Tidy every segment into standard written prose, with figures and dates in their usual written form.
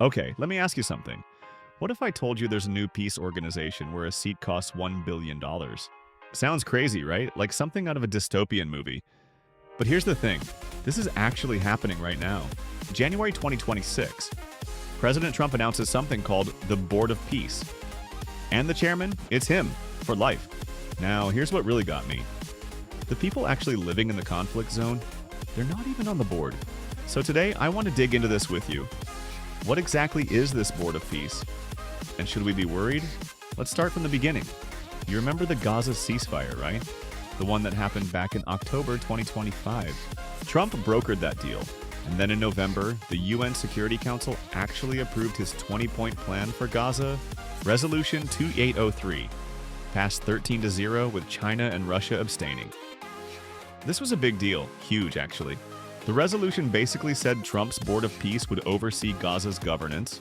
Okay, let me ask you something. What if I told you there's a new peace organization where a seat costs $1 billion? Sounds crazy, right? Like something out of a dystopian movie. But here's the thing. This is actually happening right now. January 2026, President Trump announces something called the Board of Peace. And the chairman, it's him, for life. Now, here's what really got me. The people actually living in the conflict zone, they're not even on the board. So today, I want to dig into this with you. What exactly is this Board of Peace? And should we be worried? Let's start from the beginning. You remember the Gaza ceasefire, right? The one that happened back in October 2025. Trump brokered that deal. And then in November, the UN Security Council actually approved his 20-point plan for Gaza, Resolution 2803, passed 13-0 with China and Russia abstaining. This was a big deal, huge actually. The resolution basically said Trump's Board of Peace would oversee Gaza's governance,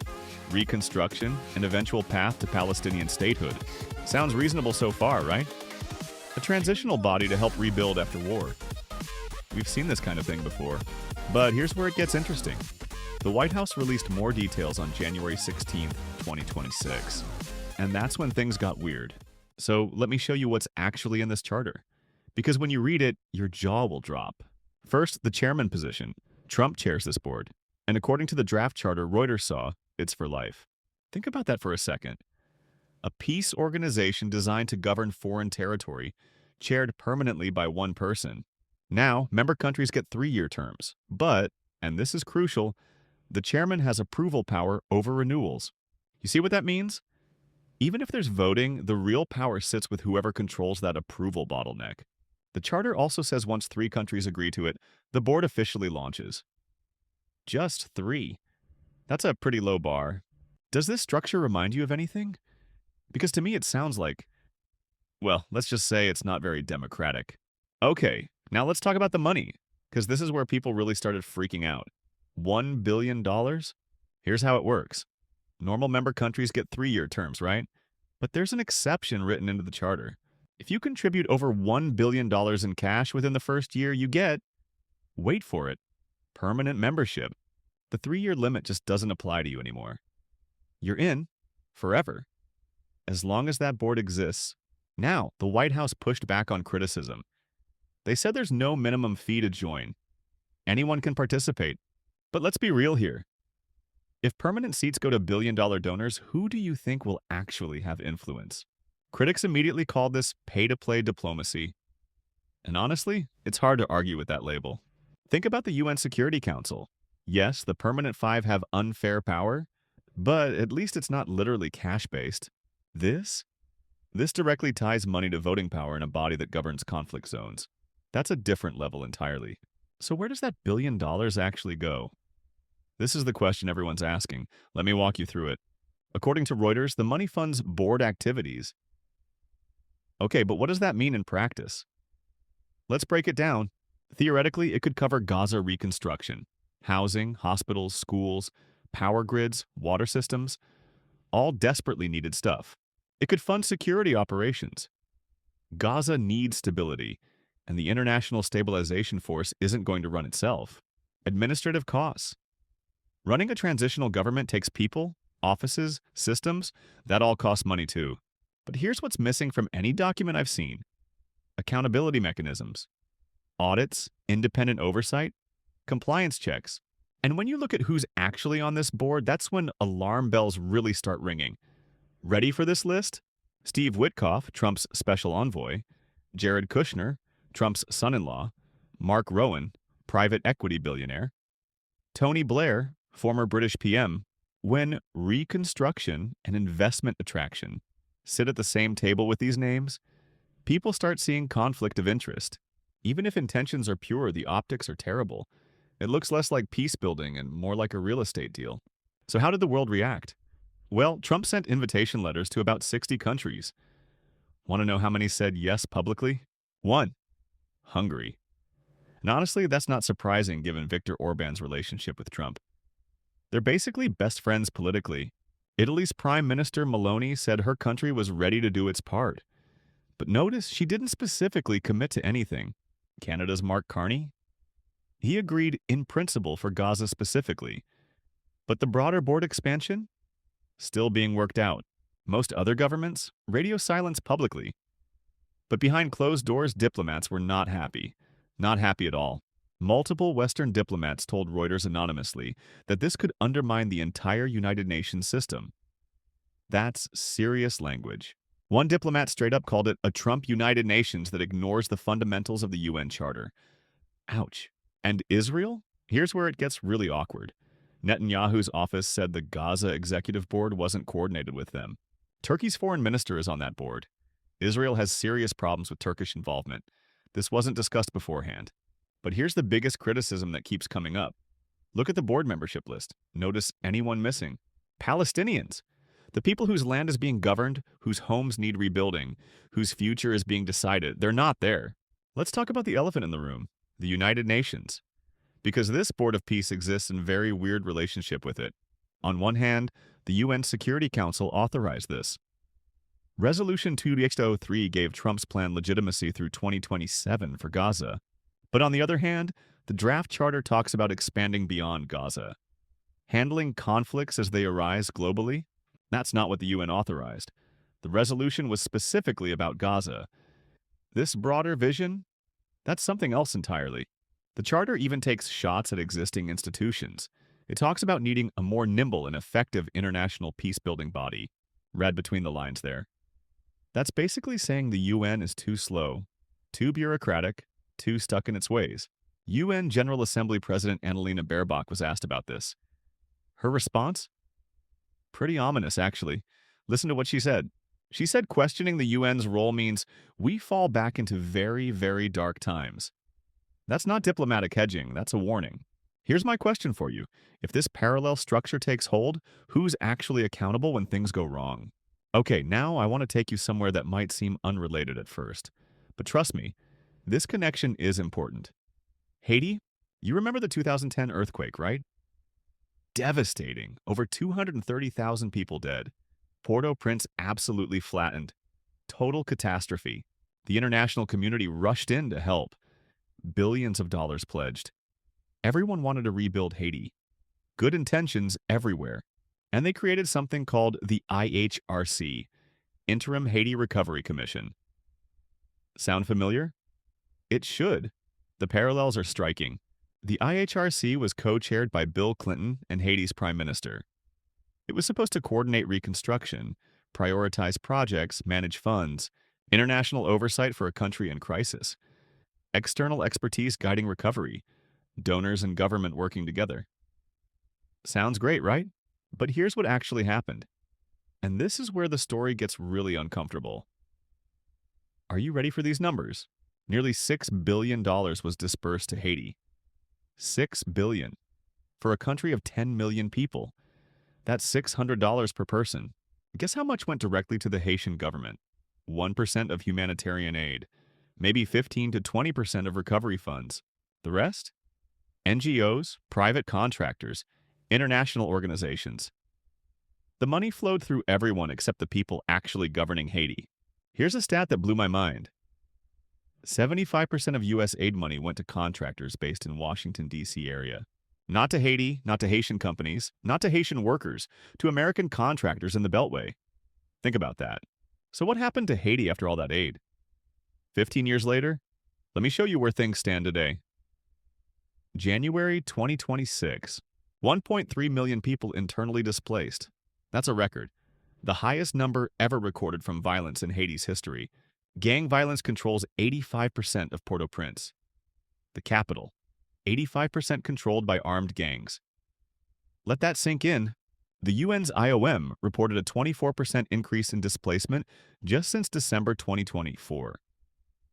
reconstruction, and eventual path to Palestinian statehood. Sounds reasonable so far, right? A transitional body to help rebuild after war. We've seen this kind of thing before. But here's where it gets interesting. The White House released more details on January 16, 2026. And that's when things got weird. So let me show you what's actually in this charter. Because when you read it, your jaw will drop. First, the chairman position. Trump chairs this board. And according to the draft charter Reuters saw, it's for life. Think about that for a second. A peace organization designed to govern foreign territory, chaired permanently by one person. Now, member countries get 3-year terms. But, and this is crucial, the chairman has approval power over renewals. You see what that means? Even if there's voting, the real power sits with whoever controls that approval bottleneck. The charter also says once 3 countries agree to it, the board officially launches. Just 3. That's a pretty low bar. Does this structure remind you of anything? Because to me it sounds like, well, let's just say it's not very democratic. Okay, now let's talk about the money, because this is where people really started freaking out. $1 billion? Here's how it works. Normal member countries get 3-year terms, right? But there's an exception written into the charter. If you contribute over $1 billion in cash within the first year, you get, wait for it, permanent membership. The 3-year limit just doesn't apply to you anymore. You're in forever, as long as that board exists. Now, the White House pushed back on criticism. They said there's no minimum fee to join. Anyone can participate. But let's be real here. If permanent seats go to billion-dollar donors, who do you think will actually have influence? Critics immediately called this pay-to-play diplomacy. And honestly, it's hard to argue with that label. Think about the UN Security Council. Yes, the permanent 5 have unfair power, but at least it's not literally cash-based. This directly ties money to voting power in a body that governs conflict zones. That's a different level entirely. So where does that $1 billion actually go? This is the question everyone's asking. Let me walk you through it. According to Reuters, the money funds board activities. Okay, but what does that mean in practice? Let's break it down. Theoretically, it could cover Gaza reconstruction, housing, hospitals, schools, power grids, water systems, all desperately needed stuff. It could fund security operations. Gaza needs stability, and the International Stabilization Force isn't going to run itself. Administrative costs. Running a transitional government takes people, offices, systems, that all costs money too. But here's what's missing from any document I've seen. Accountability mechanisms, audits, independent oversight, compliance checks. And when you look at who's actually on this board, that's when alarm bells really start ringing. Ready for this list? Steve Witkoff, Trump's special envoy, Jared Kushner, Trump's son-in-law, Mark Rowan, private equity billionaire, Tony Blair, former British PM. When Reconstruction and investment attraction sit at the same table with these names, people start seeing conflict of interest. Even if intentions are pure, the optics are terrible. It looks less like peacebuilding and more like a real estate deal. So how did the world react? Well, Trump sent invitation letters to about 60 countries. Want to know how many said yes publicly? 1. Hungary. And honestly, that's not surprising given Viktor Orban's relationship with Trump. They're basically best friends politically. Italy's Prime Minister Meloni said her country was ready to do its part. But notice she didn't specifically commit to anything. Canada's Mark Carney? He agreed in principle for Gaza specifically. But the broader board expansion? Still being worked out. Most other governments radio silence publicly. But behind closed doors, diplomats were not happy. Not happy at all. Multiple Western diplomats told Reuters anonymously that this could undermine the entire United Nations system. That's serious language. One diplomat straight up called it a Trump United Nations that ignores the fundamentals of the UN Charter. Ouch. And Israel? Here's where it gets really awkward. Netanyahu's office said the Gaza executive board wasn't coordinated with them. Turkey's foreign minister is on that board. Israel has serious problems with Turkish involvement. This wasn't discussed beforehand. But here's the biggest criticism that keeps coming up. Look at the board membership list. Notice anyone missing. Palestinians. The people whose land is being governed, whose homes need rebuilding, whose future is being decided, they're not there. Let's talk about the elephant in the room, the United Nations. Because this Board of Peace exists in very weird relationship with it. On one hand, the UN Security Council authorized this. Resolution 203 gave Trump's plan legitimacy through 2027 for Gaza. But on the other hand, the draft charter talks about expanding beyond Gaza. Handling conflicts as they arise globally? That's not what the UN authorized. The resolution was specifically about Gaza. This broader vision? That's something else entirely. The charter even takes shots at existing institutions. It talks about needing a more nimble and effective international peacebuilding body. Read between the lines there. That's basically saying the UN is too slow, too bureaucratic, too stuck in its ways. UN General Assembly President Annalena Baerbock was asked about this. Her response? Pretty ominous, actually. Listen to what she said. She said questioning the UN's role means we fall back into very, very dark times. That's not diplomatic hedging, that's a warning. Here's my question for you. If this parallel structure takes hold, who's actually accountable when things go wrong? Okay, now I want to take you somewhere that might seem unrelated at first. But trust me, this connection is important. Haiti? You remember the 2010 earthquake, right? Devastating. Over 230,000 people dead. Port-au-Prince absolutely flattened. Total catastrophe. The international community rushed in to help. Billions of dollars pledged. Everyone wanted to rebuild Haiti. Good intentions everywhere. And they created something called the IHRC, Interim Haiti Recovery Commission. Sound familiar? It should. The parallels are striking. The IHRC was co-chaired by Bill Clinton and Haiti's prime minister. It was supposed to coordinate reconstruction, prioritize projects, manage funds, international oversight for a country in crisis, external expertise guiding recovery, donors and government working together. Sounds great, right? But here's what actually happened. And this is where the story gets really uncomfortable. Are you ready for these numbers? Nearly $6 billion was dispersed to Haiti. $6 billion. For a country of 10 million people. That's $600 per person. Guess how much went directly to the Haitian government? 1% of humanitarian aid. Maybe 15 to 20% of recovery funds. The rest? NGOs, private contractors, international organizations. The money flowed through everyone except the people actually governing Haiti. Here's a stat that blew my mind. 75% of U.S. aid money went to contractors based in Washington, D.C. area. Not to Haiti, not to Haitian companies, not to Haitian workers, to American contractors in the Beltway. Think about that. So what happened to Haiti after all that aid? 15 years later? Let me show you where things stand today. January 2026. 1.3 million people internally displaced. That's a record. The highest number ever recorded from violence in Haiti's history. Gang violence controls 85% of Port-au-Prince. The capital. 85% controlled by armed gangs. Let that sink in. The UN's IOM reported a 24% increase in displacement just since December 2024.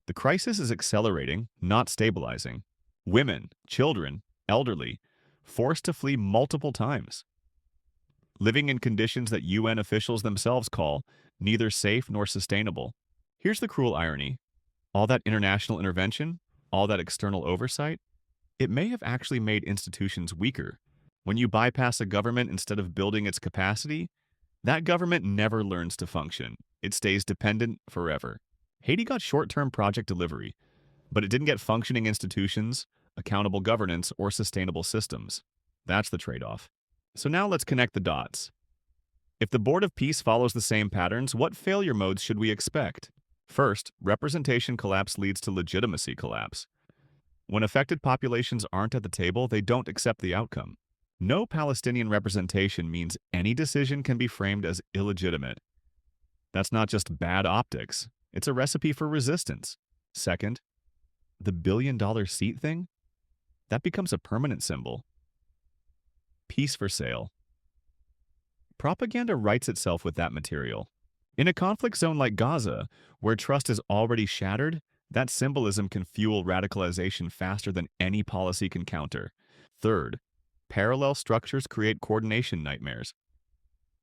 The crisis is accelerating, not stabilizing. Women, children, elderly, forced to flee multiple times. Living in conditions that UN officials themselves call neither safe nor sustainable. Here's the cruel irony. All that international intervention, all that external oversight, it may have actually made institutions weaker. When you bypass a government instead of building its capacity, that government never learns to function. It stays dependent forever. Haiti got short-term project delivery, but it didn't get functioning institutions, accountable governance, or sustainable systems. That's the trade-off. So now let's connect the dots. If the Board of Peace follows the same patterns, what failure modes should we expect? First, representation collapse leads to legitimacy collapse. When affected populations aren't at the table, they don't accept the outcome. No Palestinian representation means any decision can be framed as illegitimate. That's not just bad optics, it's a recipe for resistance. Second, the billion-dollar seat thing? That becomes a permanent symbol. Peace for sale. Propaganda writes itself with that material. In a conflict zone like Gaza, where trust is already shattered, that symbolism can fuel radicalization faster than any policy can counter. Third, parallel structures create coordination nightmares.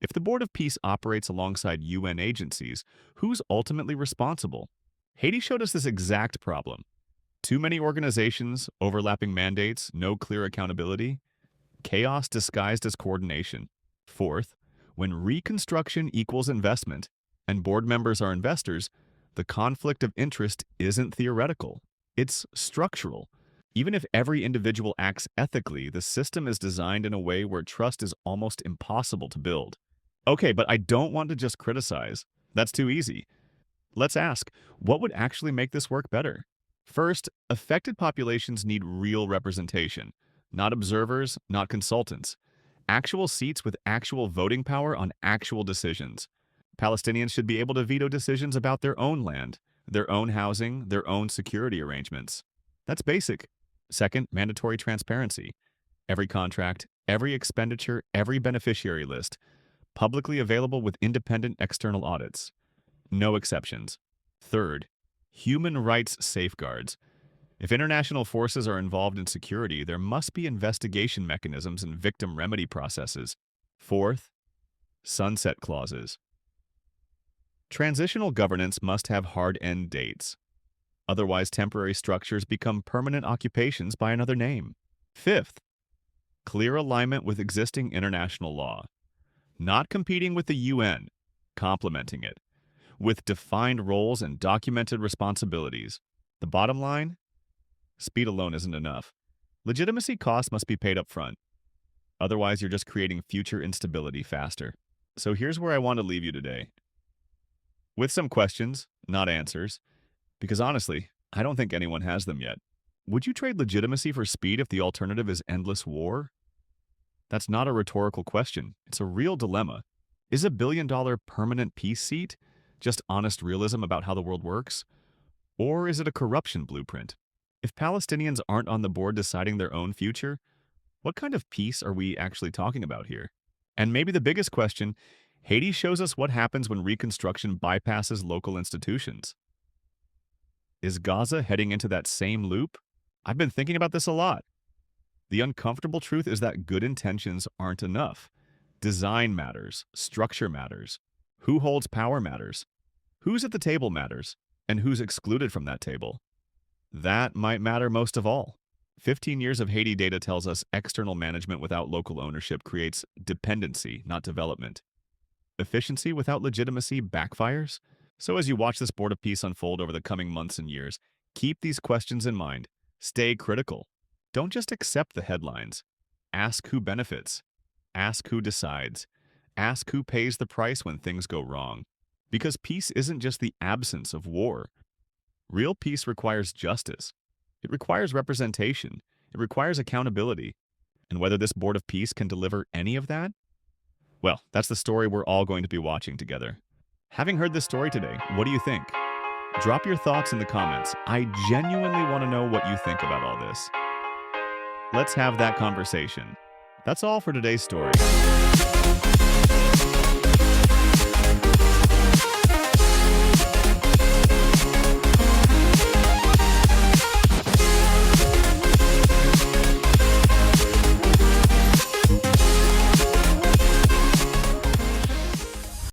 If the Board of Peace operates alongside UN agencies, who's ultimately responsible? Haiti showed us this exact problem. Too many organizations, overlapping mandates, no clear accountability. Chaos disguised as coordination. Fourth, when reconstruction equals investment, and board members are investors, the conflict of interest isn't theoretical. It's structural. Even if every individual acts ethically, the system is designed in a way where trust is almost impossible to build. Okay, but I don't want to just criticize. That's too easy. Let's ask, what would actually make this work better? First, affected populations need real representation. Not observers, not consultants. Actual seats with actual voting power on actual decisions. Palestinians should be able to veto decisions about their own land, their own housing, their own security arrangements. That's basic. Second, mandatory transparency. Every contract, every expenditure, every beneficiary list, publicly available with independent external audits. No exceptions. Third, human rights safeguards. If international forces are involved in security, there must be investigation mechanisms and victim remedy processes. Fourth, sunset clauses. Transitional governance must have hard end dates. Otherwise, temporary structures become permanent occupations by another name. Fifth, clear alignment with existing international law. Not competing with the UN, complementing it, with defined roles and documented responsibilities. The bottom line? Speed alone isn't enough. Legitimacy costs must be paid up front. Otherwise, you're just creating future instability faster. So here's where I want to leave you today. With some questions, not answers, because honestly, I don't think anyone has them yet. Would you trade legitimacy for speed if the alternative is endless war? That's not a rhetorical question. It's a real dilemma. Is a billion-dollar permanent peace seat just honest realism about how the world works? Or is it a corruption blueprint? If Palestinians aren't on the board deciding their own future, what kind of peace are we actually talking about here? And maybe the biggest question, Haiti shows us what happens when reconstruction bypasses local institutions. Is Gaza heading into that same loop? I've been thinking about this a lot. The uncomfortable truth is that good intentions aren't enough. Design matters, structure matters. Who holds power matters. Who's at the table matters, and who's excluded from that table. That might matter most of all. 15 years of Haiti data tells us external management without local ownership creates dependency, not development. Efficiency without legitimacy backfires. So as you watch this Board of Peace unfold over the coming months and years, keep these questions in mind. Stay critical. Don't just accept the headlines. Ask who benefits. Ask who decides. Ask who pays the price when things go wrong. Because peace isn't just the absence of war. Real peace requires justice. It requires representation. It requires accountability. And whether this Board of Peace can deliver any of that? Well, that's the story we're all going to be watching together. Having heard this story today, what do you think? Drop your thoughts in the comments. I genuinely want to know what you think about all this. Let's have that conversation. That's all for today's story.